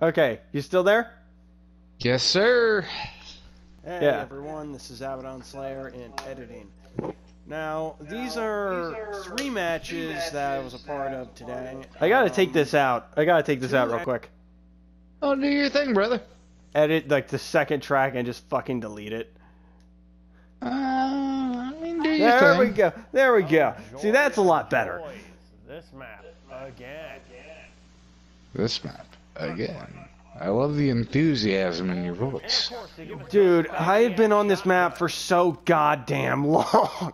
Okay, you still there? Yes, sir. Hey everyone, this is Abaddon Slayer in editing. Now, these are 3 matches that I was a part of today. I gotta take this out. I gotta take this out real quick. Oh, do your thing, brother. Edit like the second track and just fucking delete it. I mean, do your There thing. we go. There we go. See, that's a lot better. This map again. This map again. I love the enthusiasm in your voice. Dude, I had been on this map for so goddamn long.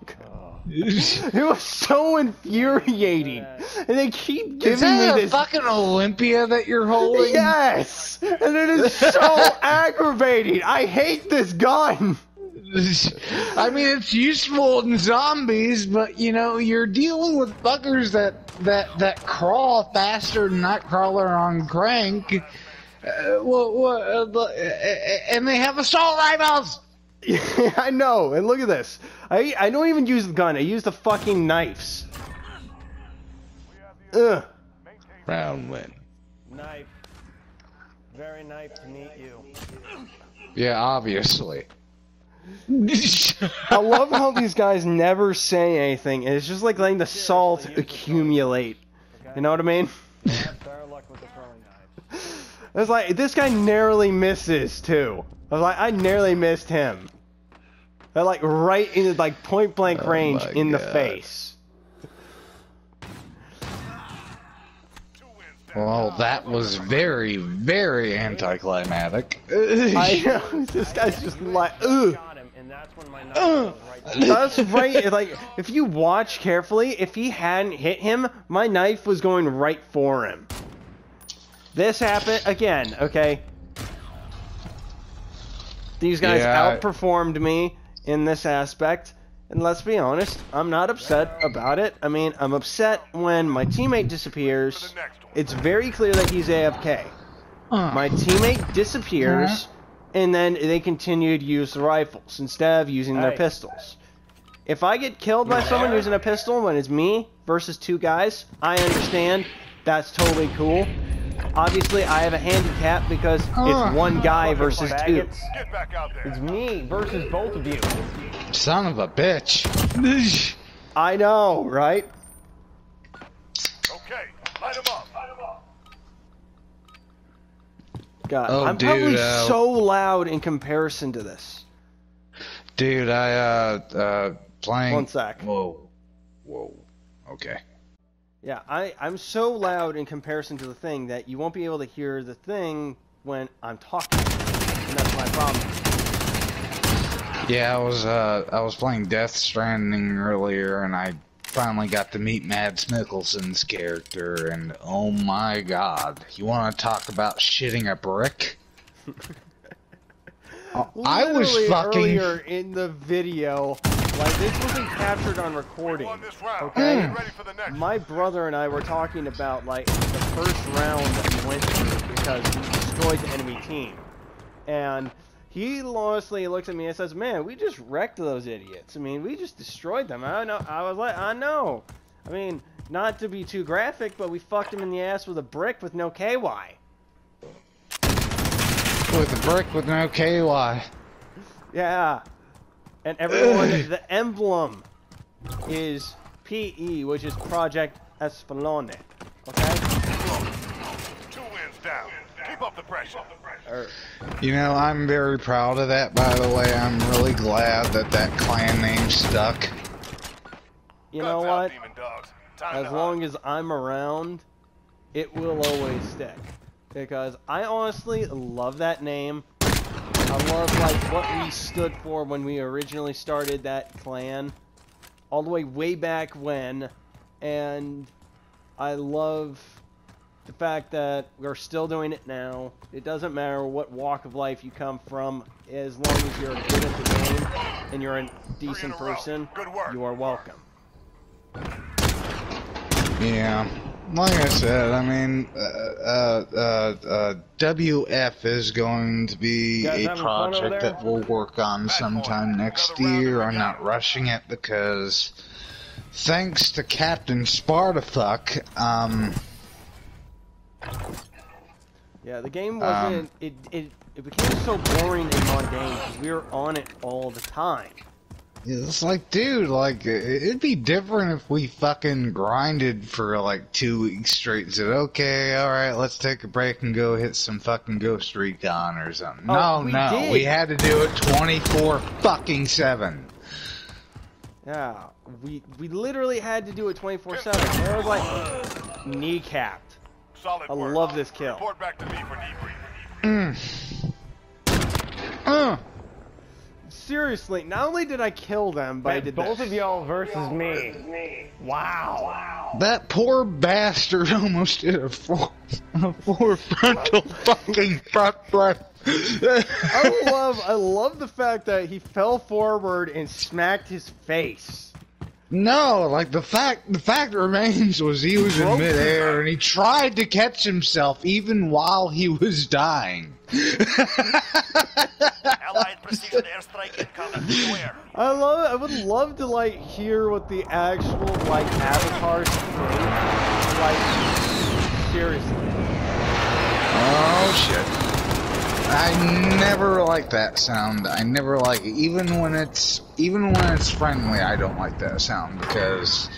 It was so infuriating. And they keep Is giving me that a this fucking Olympia that you're holding? Yes! And it is so aggravating. I hate this gun. I mean, it's useful in zombies, but you know, you're dealing with fuckers that crawl faster than Nightcrawler on crank. And they have assault rifles. Yeah, I know. And look at this. I don't even use the gun. I use the fucking knives. Ugh. Round win. Knife. Very nice to meet you. Yeah, obviously. I love how these guys never say anything. And it's just like letting the salt accumulate. You know what I mean? Better luck with the throwing knives. It's like, this guy narrowly misses, too. I was like, I narrowly missed him. They're like right in the like point blank range in the face. Well, that was very, very anticlimactic. I know, this guy's just like, ugh. That's right. Like, if you watch carefully, if he hadn't hit him, my knife was going right for him. This happened again, okay? These guys outperformed me in this aspect, and let's be honest, I'm not upset about it. I mean, I'm upset when my teammate disappears. It's very clear that he's AFK. My teammate disappears, and then they continue to use the rifles instead of using their pistols. If I get killed by someone using a pistol when it's me versus 2 guys, I understand. That's totally cool. Obviously, I have a handicap because it's 1 guy versus 2. It's me versus both of you. Son of a bitch. I know, right? Okay, light him up. God, Oh, I'm dude, probably so loud in comparison to this. Dude, playing... 1 sec. Whoa. Okay. Yeah, I'm so loud in comparison to the thing that you won't be able to hear the thing when I'm talking. And that's my problem. Yeah, I was playing Death Stranding earlier, and I finally got to meet Mads Mikkelsen's character, and oh my god, you want to talk about shitting a brick? I was fucking earlier in the video, like this wasn't captured on recording. Okay, my brother and I were talking about like the first round that we went through because we destroyed the enemy team, and he honestly looks at me and says, "Man, we just wrecked those idiots. I mean, we just destroyed them." I know. I was like, "I know. I mean, not to be too graphic, but we fucked him in the ass with a brick with no KY." With a brick with no KY. Yeah. And everyone, the emblem is PE, which is Project Espelone. Okay? 2 wins down. Keep up the pressure. You know, I'm very proud of that, by the way. I'm really glad that that clan name stuck. You know what? As long as I'm around, it will always stick. Because I honestly love that name. I love like what we stood for when we originally started that clan. All the way back when. And I love the fact that we're still doing it now. It doesn't matter what walk of life you come from, as long as you're good at the game and you're a decent person, you are welcome. Yeah, like I said, I mean, WF is going to be a project that we'll work on sometime next year. I'm not rushing it because, thanks to Captain Spartafuck, Yeah, the game wasn't. It became so boring and mundane because we were on it all the time. It's like, dude, like, it'd be different if we fucking grinded for like 2 weeks straight and said, okay, alright, let's take a break and go hit some fucking Ghost Recon or something. Oh, No, we had to do it 24-7. Yeah, we literally had to do it 24/7. It was like kneecapped. Solid I work. love this kill. Report back to me for debriefing. Seriously, not only did I kill them, but I did both this. of y'all versus me. Wow. That poor bastard almost did a four frontal fucking front flip. I love the fact that he fell forward and smacked his face. No, like the fact remains was he was in midair and he tried to catch himself even while he was dying. Allied precision airstrike incoming. Beware. I would love to like hear what the actual like avatars think. Like seriously. Oh shit. I never like that sound. I never like it. Even when it's friendly, I don't like that sound because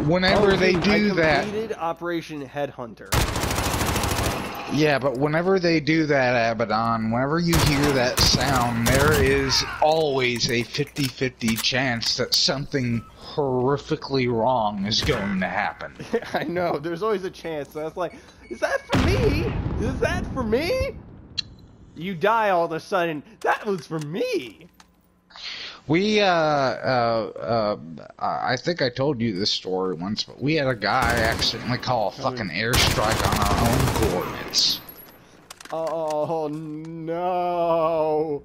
whenever they do that. I completed Operation Headhunter. Yeah, but whenever they do that, Abaddon, whenever you hear that sound, there is always a 50-50 chance that something horrifically wrong is going to happen. I know, there's always a chance. So it's like, is that for me? Is that for me? You die all of a sudden. That was for me. We, I think I told you this story once, but we had a guy accidentally call a fucking airstrike on our own coordinates. Oh, no.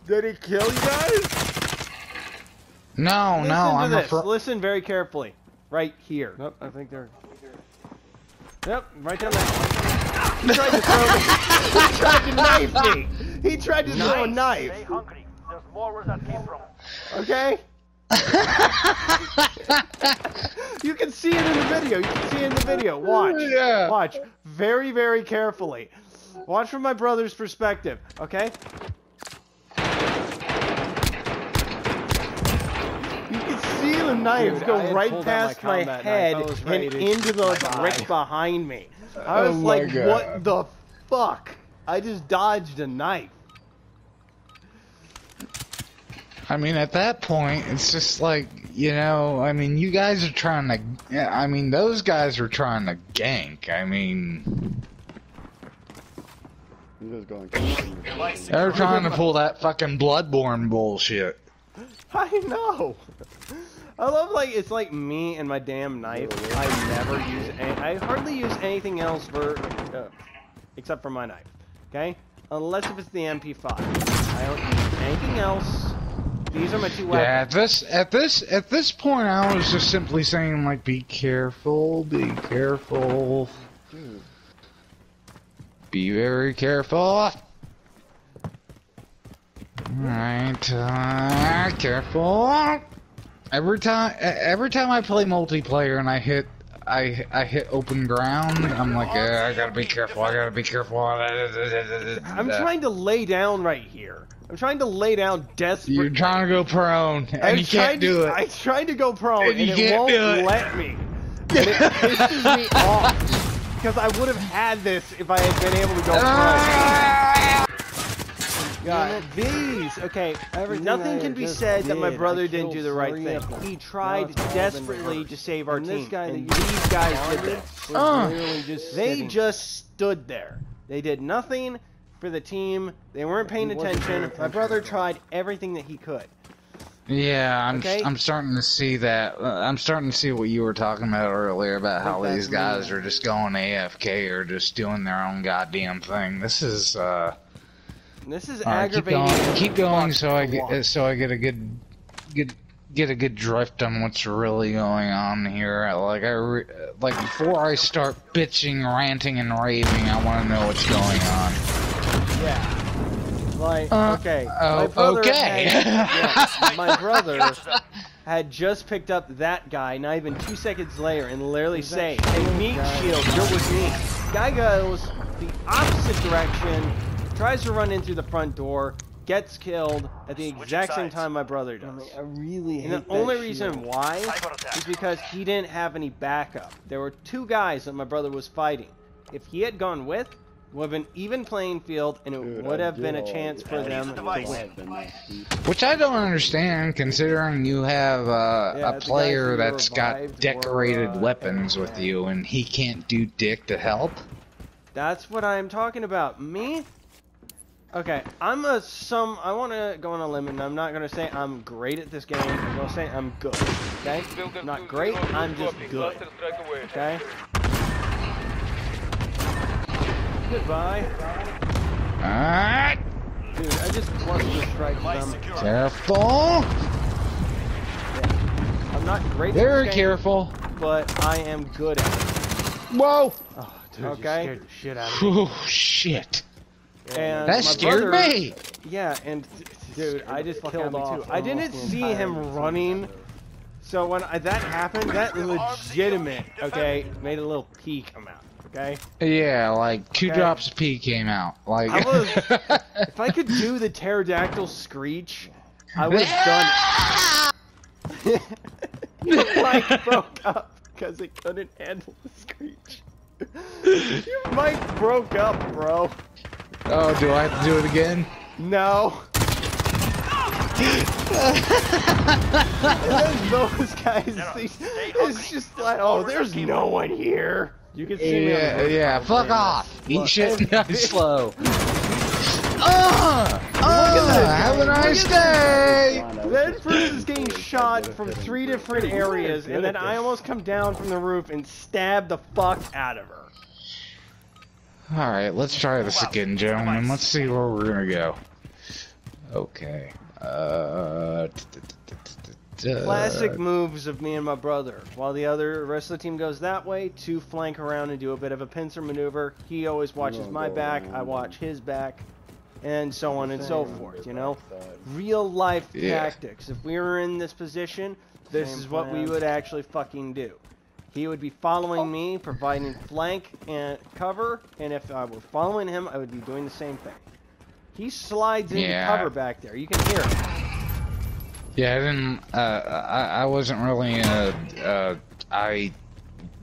Did he kill you guys? No, I'm afraid. Listen very carefully. Right here. Nope, I think they're... Yep, right down there. He tried to throw me. He tried to knife me. He tried to throw a knife. Stay hungry. There's more where that came from. Okay? You can see it in the video. You can see it in the video. Watch. Yeah. Watch. Very, very carefully. Watch from my brother's perspective. Okay? You can see the knife go right past my head and into the brick behind me. I was like, what the fuck? I just dodged a knife. I mean, at that point, it's just like, you know, I mean, you guys are trying to, I mean, those guys are trying to gank. I mean, they're trying to pull that fucking Bloodborne bullshit. I know. I love, like, it's like me and my damn knife. I never use I hardly use anything else for, except for my knife. Okay? Unless if it's the MP5. I don't use anything else. These are my two weapons. Yeah, at this point, I was just simply saying, like, be careful, be careful. Dude. Be very careful. Alright, careful. Every time I play multiplayer and I hit open ground, I'm like, I gotta be careful, I gotta be careful. I'm trying to lay down right here. I'm trying to lay down desperately. You're trying to go prone, and you can't do it. I tried to go prone, and you it won't can't do it. let me. And it pisses me off. Because I would have had this if I had been able to go prone. God, these, okay, nothing can be said that my brother didn't do the right thing. He tried desperately to save our team, and these guys did this. They just stood there. They did nothing for the team. They weren't paying attention. My brother tried everything that he could. Yeah, I'm starting to see that. I'm starting to see what you were talking about earlier about how these guys are just going AFK or just doing their own goddamn thing. This is aggravating. Keep going, so I get a good drift on what's really going on here. Like before I start bitching, ranting, and raving, I want to know what's going on. Yeah. Like, okay. My brother had just picked up that guy, not even 2 seconds later, and literally saying, "Hey, meat shield, you're with me." Guy goes the opposite direction, tries to run in through the front door, gets killed at the exact same time my brother does. I really hate And the only reason why is because he didn't have any backup. There were two guys that my brother was fighting. If he had gone with, it would have been even playing field, and it would have been a chance for them to win. Which I don't understand, considering you have a player that's got decorated weapons with you, and he can't do dick to help. That's what I'm talking about. Me? Okay, I want to go on a limb, and I'm not going to say I'm great at this game. I'm going to say I'm good, okay? I'm not great, I'm just good, okay? Goodbye. Alright. Dude, I just cluster strike them. Careful. Yeah. I'm not great at Very this game, careful. but I am good at it. Whoa. Oh, dude, you scared the shit out of me. Oh, shit. And that scared me. Yeah, and dude, I just killed off. I didn't see him running. So when that happened, that legitimate, okay, made a little pee come out. Okay. Yeah, like two drops of pee came out. Like if I could do the pterodactyl screech, I would have done it. Your mic broke up because it couldn't handle the screech. Your mic broke up, bro. Oh, do I have to do it again? No. And then those guys, it's just like, oh, there's no one here. You can see me. Yeah, fuck off. Eat shit nice slow. Have a nice day. That person is getting shot from 3 different areas, and then I almost come down from the roof and stab the fuck out of her. Alright, let's try this again, gentlemen. Let's see where we're gonna go. Okay. Classic moves of me and my brother. While the rest of the team goes that way, to flank around and do a bit of a pincer maneuver. He always watches my back, I watch his back, and so on and so forth, you know? Real life tactics. If we were in this position, this is what we would actually fucking do. He would be following me, providing flank and cover, and if I were following him, I would be doing the same thing. He slides into cover back there. You can hear him. Yeah, I wasn't really,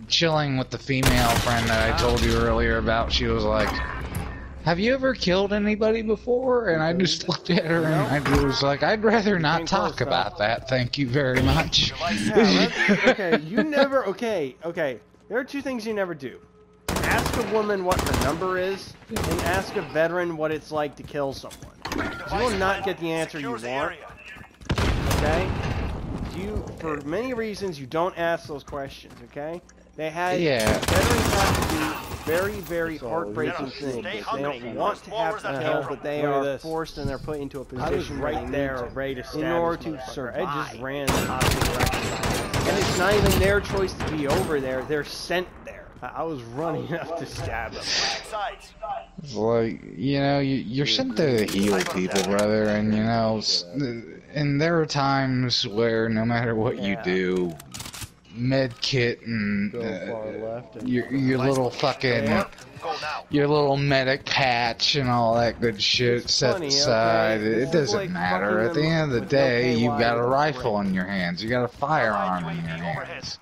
chilling with the female friend that I told you earlier about. She was like, have you ever killed anybody before? And I just looked at her and I was like, I'd rather not talk about that, thank you very much. Okay, you never, okay, there are two things you never do. Ask a woman what her number is, and ask a veteran what it's like to kill someone. You will not get the answer you want. Okay? For many reasons, you don't ask those questions, okay? They had veterans have to do very, very heartbreaking things. They don't want to have to kill, but they are forced and they're put into a position right there, ready to stab in order to survive. I just ran the opposite direction. And it's not even their choice to be over there, they're sent there. I was running up to stab them. It's like, you know, you're sent there to heal people, brother, and you know, and there are times where no matter what you do, med kit and your little fucking your little medic patch and all that good shit set aside. It doesn't matter. At the end of the day, you've got a rifle in your hands. You got a firearm in your hands.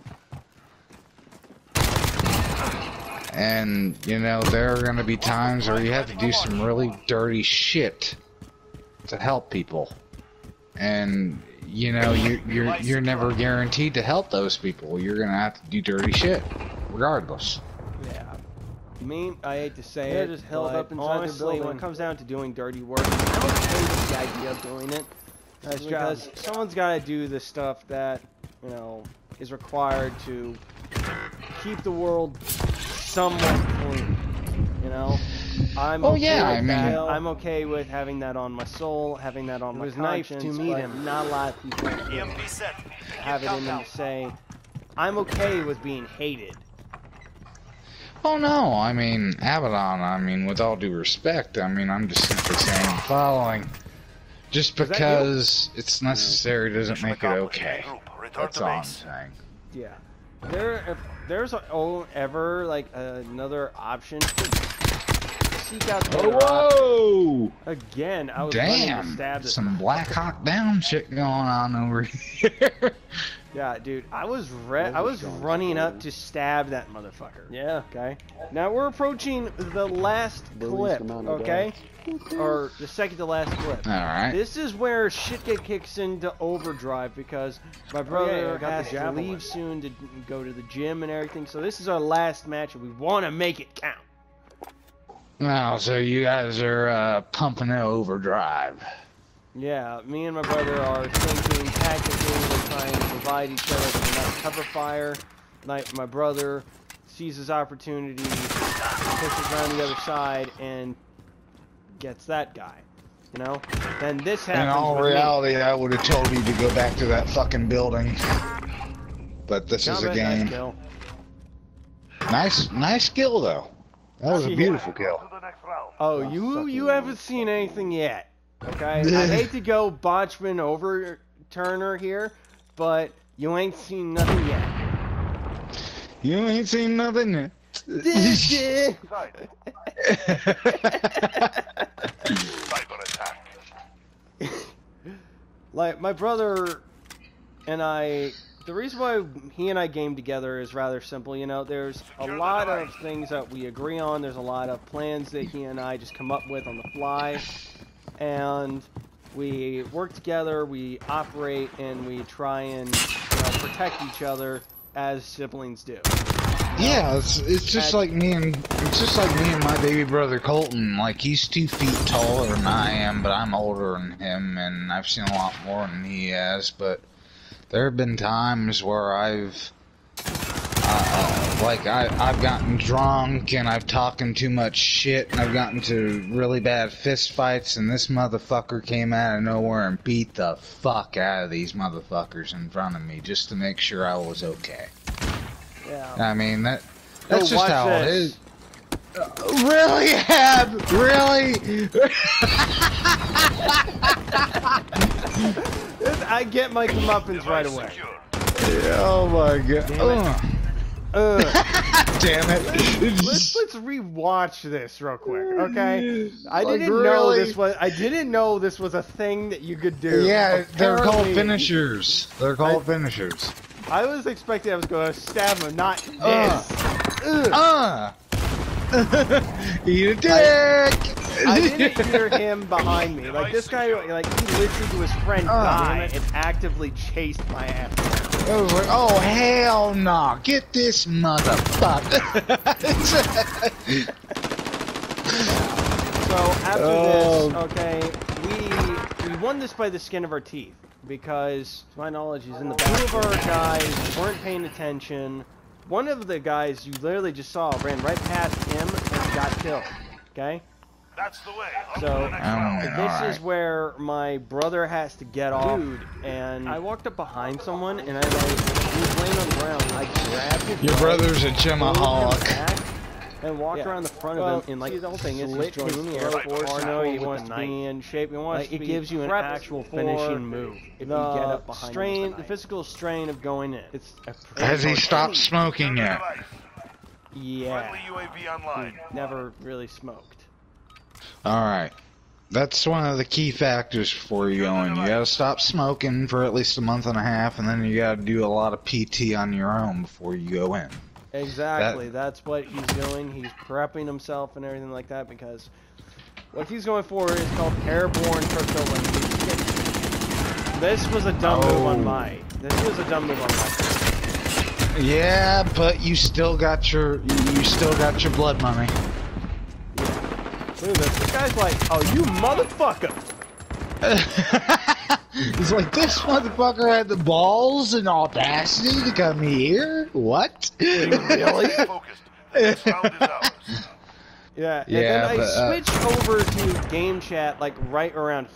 And, you know, there are going to be times where you have to do some really dirty shit to help people. And, you know, you're never guaranteed to help those people. You're going to have to do dirty shit, regardless. Yeah. I hate to say it, just held up inside the building. When it comes down to doing dirty work, I don't hate the idea of doing it. That's because someone's got to do the stuff that, you know, is required to keep the world somewhat clean, you know? I'm okay with having that on my soul, having that on my conscience, to meet him. Not a lot of people have it in them to say, I'm okay with being hated. Oh no, I mean, Abaddon, I mean, with all due respect, I mean, I'm just simply saying following. Just because it's necessary doesn't make it okay. That's all I'm saying. Yeah. if there's ever like another option, seek out the whoa! Again, I was running to stab this. Some Black Hawk Down shit going on over here. Yeah, dude, I was running up to stab that motherfucker. Yeah. Okay. Now we're approaching the last clip. Okay. Or the second to last clip. All right. This is where shit kicks into overdrive because my brother has to leave soon to go to the gym and everything. So this is our last match, and we want to make it count. Oh, so you guys are pumping it overdrive. Yeah, me and my brother are thinking tactically. We're trying to provide each other with enough cover fire. Like my brother sees his opportunity, pushes around the other side, and gets that guy. You know? Then this happens. In all reality, I would have told you to go back to that fucking building. But this is a game. Nice kill though. That was a beautiful kill. Oh, you haven't seen anything yet. Okay? I hate to go Botchman overturner here, but you ain't seen nothing yet. You ain't seen nothing yet. Like, my brother and I, the reason why he and I game together is rather simple. You know, there's a lot of things that we agree on. There's a lot of plans that he and I just come up with on the fly. And we work together, we operate, and we try and protect each other as siblings do. Yeah, it's just like me and my baby brother Colton. Like, he's 2 feet taller than I am, but I'm older than him, and I've seen a lot more than he has. But there have been times where I've gotten drunk and I've talking too much shit and I've gotten to really bad fist fights, and this motherfucker came out of nowhere and beat the fuck out of these motherfuckers in front of me just to make sure I was okay. Yeah. I mean, that's just how it is. Really, Ab? Really? I get my comeuppance right away. Oh my god. Damn it. Let's rewatch this real quick, okay? I didn't know this was a thing that you could do. Yeah, they're called finishers. They're called finishers. I was expecting I was going to stab him, not this. Eat a dick! I didn't hear him behind me. Like, this guy, like, he listened to his friend die and actively chased my ass. I was like, oh, hell no. Get this motherfucker. So, after this, okay, we won this by the skin of our teeth. Because, to my knowledge, he's in the back. 2 of our guys weren't paying attention. One of the guys you literally just saw ran right past him and got killed. Okay? That's the way. So, this is where my brother has to get off. Dude, and I walked up behind someone, and he was laying on the ground. I grabbed him. Your brother's a gemaholic. And walked around the front of him, and like the whole thing is he's joining the Air Force. I know he wants to be in shape. He wants to be, it gives you an actual finishing move if you get up behind him. The physical strain of going in. Has he stopped smoking yet? Yeah. He never really smoked. Alright. That's one of the key factors before you go in. You gotta stop smoking for at least a month and a half, and then you gotta do a lot of PT on your own before you go in. Exactly. That's what he's doing. He's prepping himself and everything like that, because what he's going for is called airborne crypto language. This was a dumb move on my. Yeah, but you still got your blood money. Yeah. Look at this. This guy's like, oh, you motherfucker. He's like, this motherfucker had the balls and audacity to come here? What? Really? Yeah, and then I switched over to game chat, like, right around here.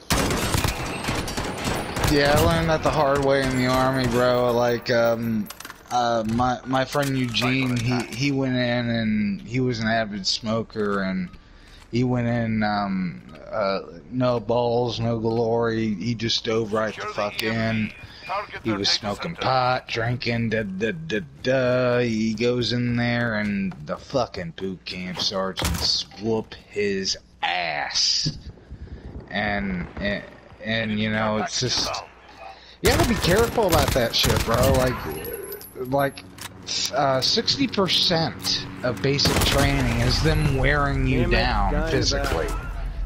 Yeah, I learned that the hard way in the army, bro. Like, my friend Eugene, he went in and he was an avid smoker, and He went in, no balls, no glory. He just dove right the fuck in. He was smoking pot, drinking, He goes in there, and the fucking boot camp sergeants whoop his ass. And you know, it's just, you gotta be careful about that shit, bro. Like 60% of basic training is them wearing you down physically.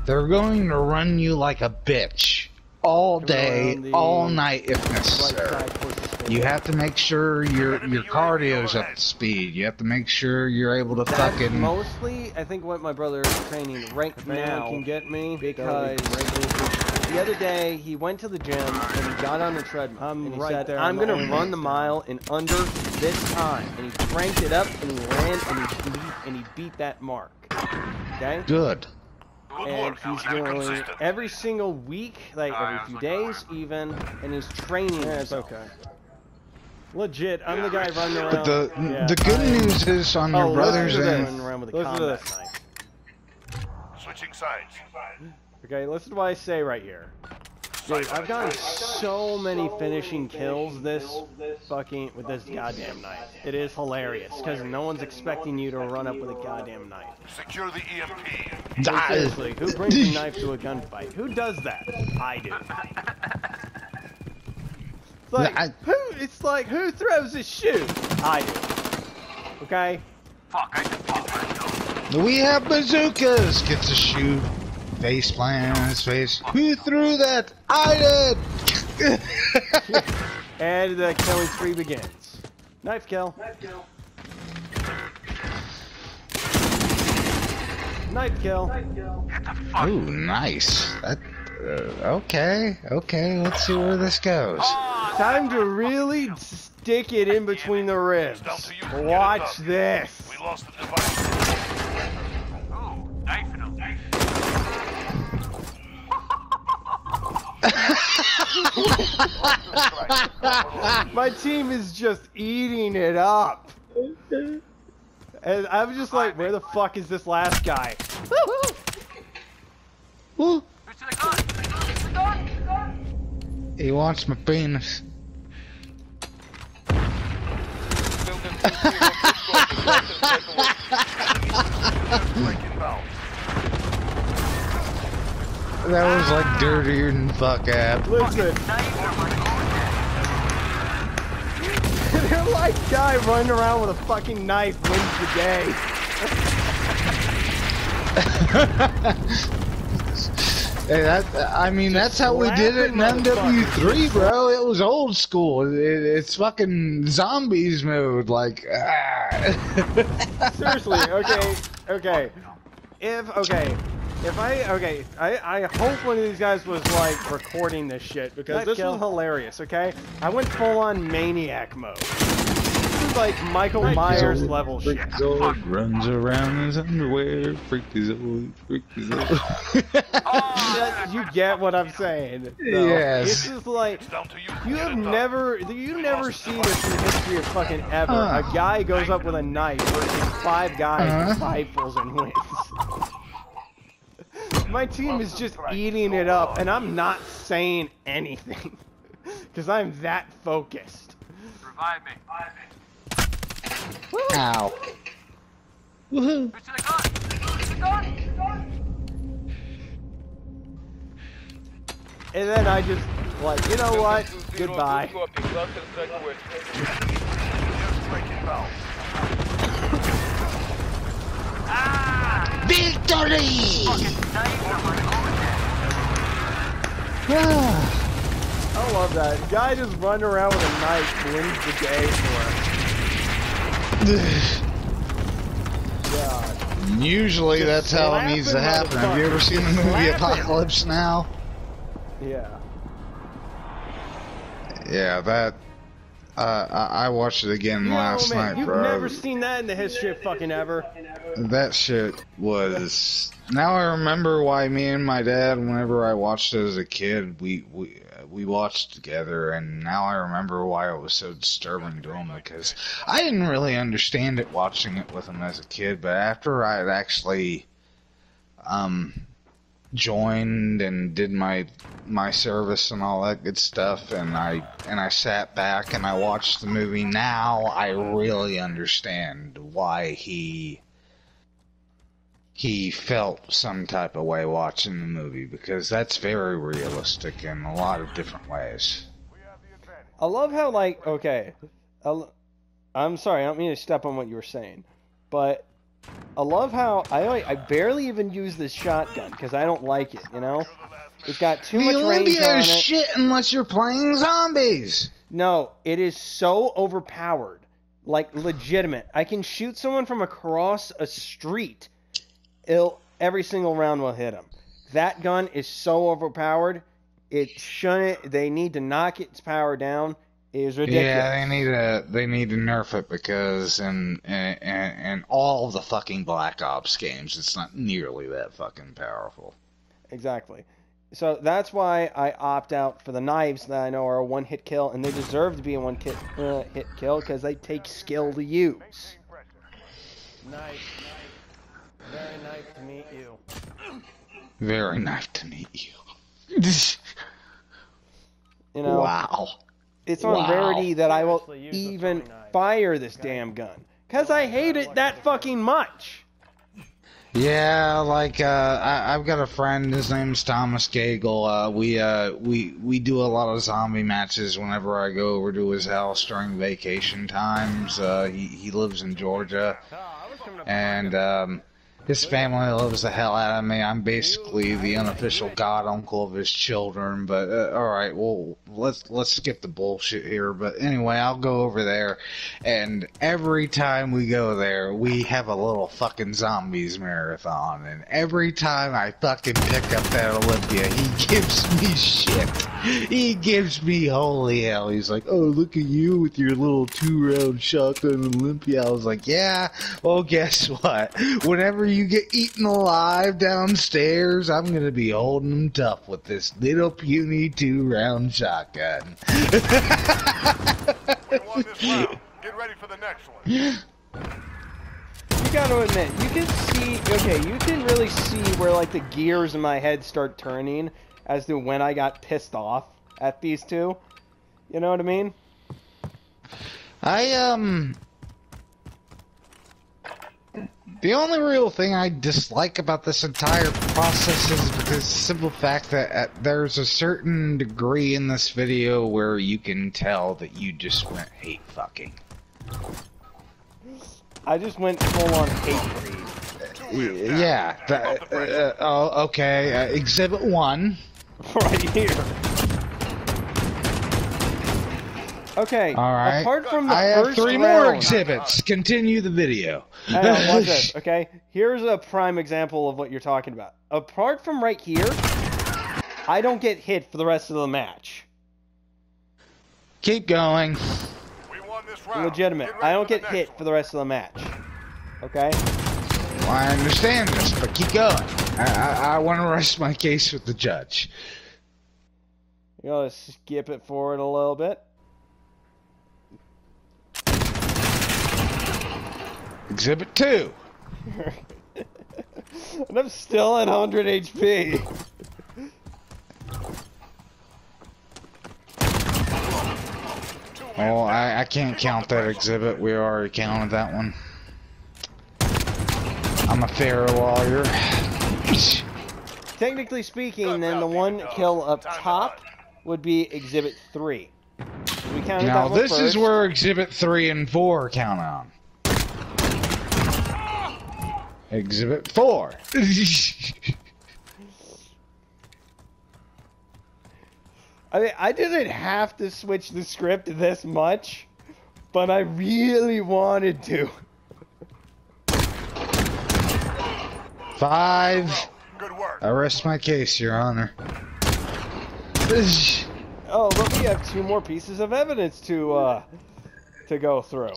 They're going to run you like a bitch all day, all night if necessary. You have to make sure your cardio's up to speed. You have to make sure you're able to fucking... Mostly, I think what my brother is training right now can get me, because the other day he went to the gym and he got on the treadmill and he said, I'm going to run the mile in under this time. And he cranked it up and he ran and he beat that mark. Okay? Good. And he's doing every single week, like every few days even, and he's training himself. Okay. Legit, I'm the guy running around. But the good news is on your brother's end. Listen to this. Switching sides. Okay, listen to what I say right here. Dude, I've gotten so many finishing kills with this goddamn knife. It is hilarious, because no one's expecting you to run up with a goddamn knife. Secure the EMP. Seriously, who brings a knife to a gunfight? Who does that? I do. It's like, who throws a shoe? I do. Okay? We have bazookas! Gets a shoe. Face plant on his face. Who threw that? I did! And the killing spree begins. Knife kill. Knife kill. Ooh, nice. That, okay, let's see where this goes. Time to really stick it in between the ribs. Watch this. We lost the device. My team is just eating it up. And I'm just like, where the fuck is this last guy? He wants my penis. That was like dirtier than fuck app. Listen. They're like guy running around with a fucking knife wins the day. Hey, I mean, that's how we did it in MW3, bro. It was old school. It's fucking zombies mode, like. Seriously, okay. I hope one of these guys was like recording this shit, because this was hilarious, okay? I went full on maniac mode. This is like Michael Myers level shit. Runs around in his underwear, freakazoid. You get what I'm saying? No. Yes. It's just like, you never see this in the history of fucking ever. A guy goes up with a knife versus 5 guys with rifles and wins. My team is just eating it up, and I'm not saying anything, because I'm that focused. Revive me. Ow. Woohoo. And then I just, like, you know what? Goodbye. Victory! I love that. Guy just running around with a knife wins the day for us. God. Usually that's how it needs to happen. Have you ever seen the movie Apocalypse Now? Yeah. Yeah, that... I watched it again last night, You've bro. never seen that in the history of fucking ever. That shit was... Now I remember why me and my dad, whenever I watched it as a kid, we watched together, and now I remember why it was so disturbing to him, because I didn't really understand it watching it with him as a kid, but after I had actually joined and did my service and all that good stuff, and I sat back and I watched the movie. Now I really understand why he felt some type of way watching the movie, because that's very realistic in a lot of different ways. I love how, like, okay, I'm sorry, I don't mean to step on what you were saying, but I love how I barely even use this shotgun because I don't like it, you know? It's got too much range on it. Is shit unless you're playing zombies. No, it is so overpowered. Like, legitimate. I can shoot someone from across a street. Every single round will hit them. That gun is so overpowered. It shouldn't. They need to knock its power down. It is ridiculous. Yeah, they need to nerf it, because in all the fucking Black Ops games, it's not nearly that fucking powerful. Exactly. So that's why I opt out for the knives that I know are a one-hit kill, and they deserve to be a one-hit kill because they take skill to use. Nice. Very nice to meet you. Very nice to meet you. You know, wow. It's on rarity that I will even fire this damn gun, because I hate it that fucking much. Yeah, like, I've got a friend, his name's Thomas Gagel. We do a lot of zombie matches whenever I go over to his house during vacation times. He lives in Georgia, and, his family loves the hell out of me. I'm basically the unofficial god uncle of his children, but, alright, well, let's skip the bullshit here. But anyway, I'll go over there, and every time we go there, we have a little fucking zombies marathon, and every time I fucking pick up that Olympia, he gives me shit. He gives me holy hell. He's like, oh, look at you with your little 2-round shotgun Olympia. I was like, yeah, well, guess what? Whenever you get eaten alive downstairs, I'm gonna be holding them tough with this little puny 2-round shotgun. We won this round. Get ready for the next one. You gotta admit, you can see, okay, you can really see where, like, the gears in my head start turning as to when I got pissed off at these two. You know what I mean? The only real thing I dislike about this entire process is because the simple fact that there's a certain degree in this video where you can tell that you just went hate fucking. I just went full on hate breed. Yeah. Oh, okay. Exhibit 1. Right here. Okay. All right. Apart from the I have first 3 round, more exhibits. Continue the video. Hang on, watch this, okay? Here's a prime example of what you're talking about. Apart from right here, I don't get hit for the rest of the match. Keep going. We won this round. Legitimate. I don't get hit for the rest of the match. Okay? Well, I understand this, but keep going. I want to rest my case with the judge. You gotta skip it forward a little bit. Exhibit 2. And I'm still at 100 HP. Oh, I can't count that exhibit. We already counted that one. I'm a fair lawyer. Technically speaking, then the one kill up top would be Exhibit 3. We counted Now, that one this first. is where Exhibit 3 and 4 count on. Exhibit 4. I mean, I didn't have to switch the script this much, but I really wanted to. 5. Good work. I rest my case, Your Honor. Oh, look, we have 2 more pieces of evidence to go through.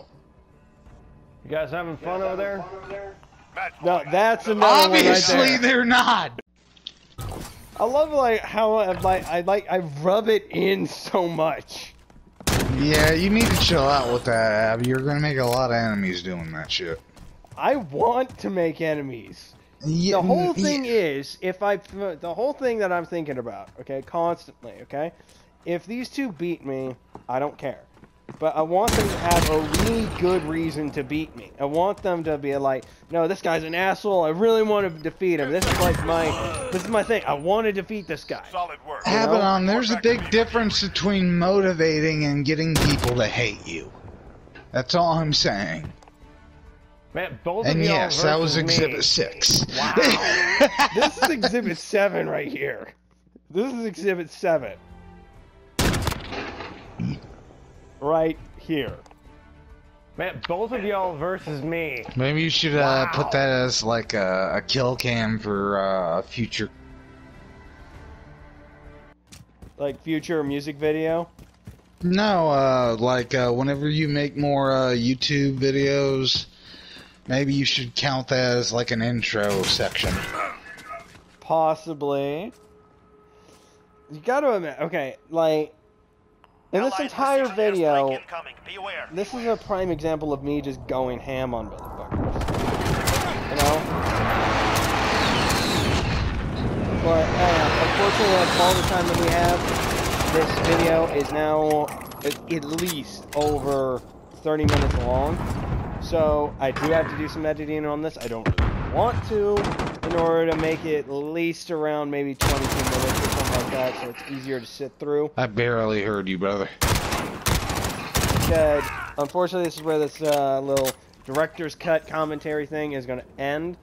You guys having fun over there? No, that's another one right Obviously, there. they're not. I love like how I rub it in so much. Yeah, you need to chill out with that, Ab. You're gonna make a lot of enemies doing that shit. I want to make enemies. The whole thing is, the whole thing that I'm thinking about, okay, constantly, okay, if these two beat me, I don't care. But I want them to have a really good reason to beat me. I want them to be like, no, this guy's an asshole. I really want to defeat him. This is my thing. I want to defeat this guy. Solid work. There's a big difference between motivating and getting people to hate you. That's all I'm saying. Man, both and of y'all yes, that was versus Exhibit me. 6. Wow. This is Exhibit 7 right here. This is Exhibit 7. Right here. Man, both of y'all versus me. Maybe you should put that as like a kill cam for a future. Like future music video? No, whenever you make more YouTube videos, maybe you should count that as like an intro section. Possibly. You gotta admit, okay, like, in this entire video, this is a prime example of me just going ham on motherfuckers. You know? But, unfortunately, that's all the time that we have. This video is now at least over 30 minutes long. So, I do have to do some editing on this. I don't really want to, in order to make it at least around maybe 22 minutes or something like that, so it's easier to sit through. I barely heard you, brother. Good. Unfortunately, this is where this little director's cut commentary thing is going to end.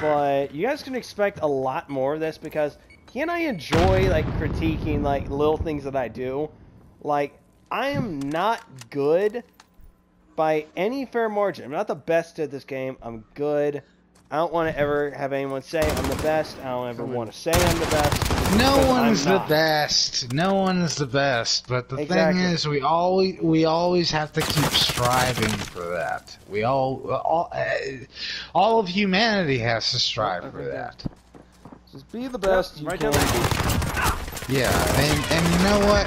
But you guys can expect a lot more of this, because he and I enjoy, like, critiquing, like, little things that I do. Like, I am not good by any fair margin. I'm not the best at this game. I'm good. I don't want to ever have anyone say I'm the best. I don't ever want to say I'm the best. No one's the best. No one is the best. But the thing is, we always have to keep striving for that. We all of humanity has to strive for that. Just be the best you can. Yeah, and you know what?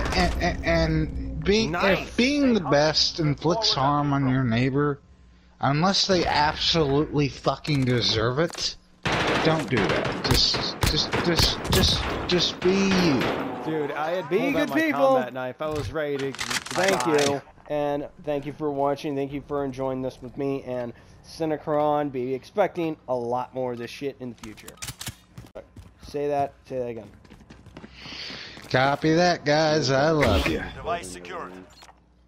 And being the best inflicts harm on your neighbor, unless they absolutely fucking deserve it, don't do that. Just be you. Dude, I had pulled out my combat knife. I was ready to thank you. And thank you for watching. Thank you for enjoying this with me and Sinecron. Be expecting a lot more of this shit in the future. Say that again. Copy that, guys. I love you. Device secured.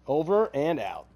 Over and out.